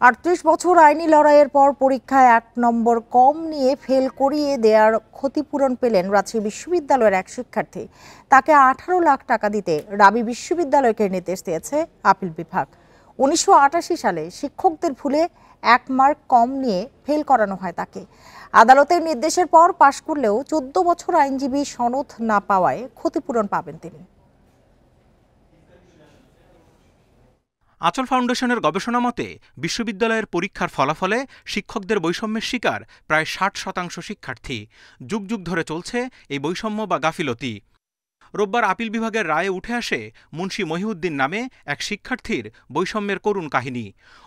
38 বছর আইনি লড়াইয়ের পর পরীক্ষায় 1 নম্বর কম নিয়ে ফেল করিয়ে দেওয়ার ক্ষতিপূরণ পেলেন রাজশাহী বিশ্ববিদ্যালয়ের এক শিক্ষার্থী। তাকে 18 লাখ টাকা দিতে রাবি বিশ্ববিদ্যালয়কে নির্দেশ দিয়েছে আপিল বিভাগ। 1988 সালে শিক্ষকদের ভুলে 1 মার্ক কম নিয়ে ফেল করানো হয় তাকে। আদালতের নির্দেশের পর পাশ করলেও 14 বছর আইনজীবী সনদ না পাওয়ায় ক্ষতিপূরণ পাবেন তিনি। আঁচল ফাউন্ডেশনের গবেষণা মতে বিশ্ববিদ্যালয়ের পরীক্ষার ফলাফলে শিক্ষকদের বৈষম্যের শিকার প্রায় 60% শিক্ষার্থী। যুগ যুগ ধরে চলছে এই বৈষম্য বা গাফিলতি। রোববার আপিল বিভাগের রায়ে উঠে আসে মুন্সী মহিউদ্দিন নামে এক শিক্ষার্থীর বৈষম্যের করুণ কাহিনী।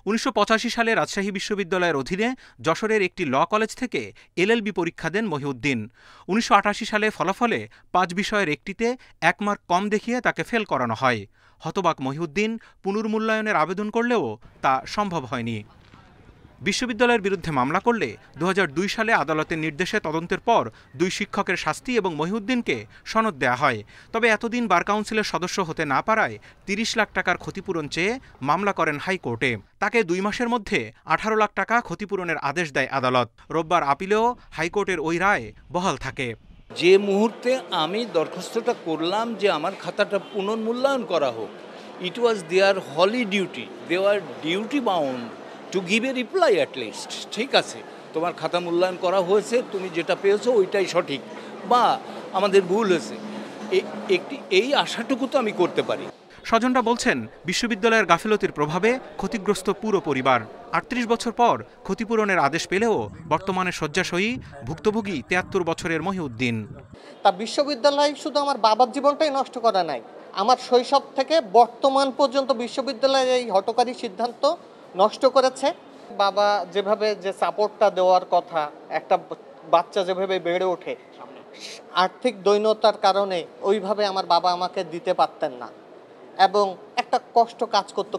1985 সালে রাজশাহী বিশ্ববিদ্যালয়ের অধীনে যশোরের একটি ল কলেজ থেকে এলএলবি পরীক্ষা দেন মহিউদ্দিন। 1988 সালে ফলাফলে 5 বিষয়ের একটিতে 1 মার্ক কম দেখিয়ে তাকে ফেল করানো হয়। হতবাক মহিউদ্দিন পুনর্মূল্যায়নের আবেদন করলেও তা সম্ভব হয়নি। বিশ্ববিদ্যালয়ের বিরুদ্ধে মামলা করলে 2002 সালে আদালতের নির্দেশে তদন্তের পর 2 শিক্ষকের শাস্তি এবং মহিউদ্দিনকে সনদ দেয়া হয়। তবে এতদিন বার কাউন্সিলের সদস্য হতে না পারায় 30 লাখ টাকার ক্ষতিপূরণ চেয়ে মামলা করেন হাইকোর্টে। তাকে 2 মাসের মধ্যে 18 লাখ টাকা ক্ষতিপূরণের আদেশ দেয় আদালত। রোববার আপিলেও হাইকোর্টের ওই রায় বহাল থাকে। যে মুহূর্তে আমি দরখাস্তটা করলাম যে আমার খাতাটা পুনর্মূল্যায়ন করা হোক, it was their holy duty, they were duty bound to give a reply at least. ঠিক আছে, তোমার খাতা মূল্যায়ন করা হয়েছে, তুমি যেটা পেয়েছো ওইটাই সঠিক, বা আমাদের ভুল হয়েছে, এই আশাটুকু তো আমি করতে পারি। স্বজনরা বলছেন বিশ্ববিদ্যালয়ের গাফিলতির প্রভাবে ক্ষতিগ্রস্ত পুরো পরিবার। 38 বছর পর ক্ষতিপূরণের আদেশ পেলেও বর্তমানে শয্যাশয়ী ভুক্তভোগী 73 বছরের মহিউদ্দিন। তা বিশ্ববিদ্যালয় শুধু আমার বাবার জীবনটাই নষ্ট করা নাই, আমার শৈশব থেকে বর্তমান পর্যন্ত বিশ্ববিদ্যালয়ের এই হঠকারী সিদ্ধান্ত নষ্ট করেছে। বাবা যেভাবে যে সাপোর্টটা দেওয়ার কথা, একটা বাচ্চা যেভাবে বেড়ে ওঠে, আর্থিক দৈন্যতার কারণে ওইভাবে আমার বাবা আমাকে দিতে পারতেন না এবং একটা কষ্ট কাজ করত।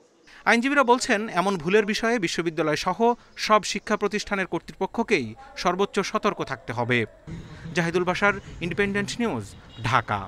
আইনজীবীরা বলছেন এমন ভুলের বিষয়ে বিশ্ববিদ্যালয় সহ সব শিক্ষা প্রতিষ্ঠানের কর্তৃপক্ষকেই সর্বোচ্চ সতর্ক থাকতে হবে। Zahidul Bashar, Independent News, Dhaka.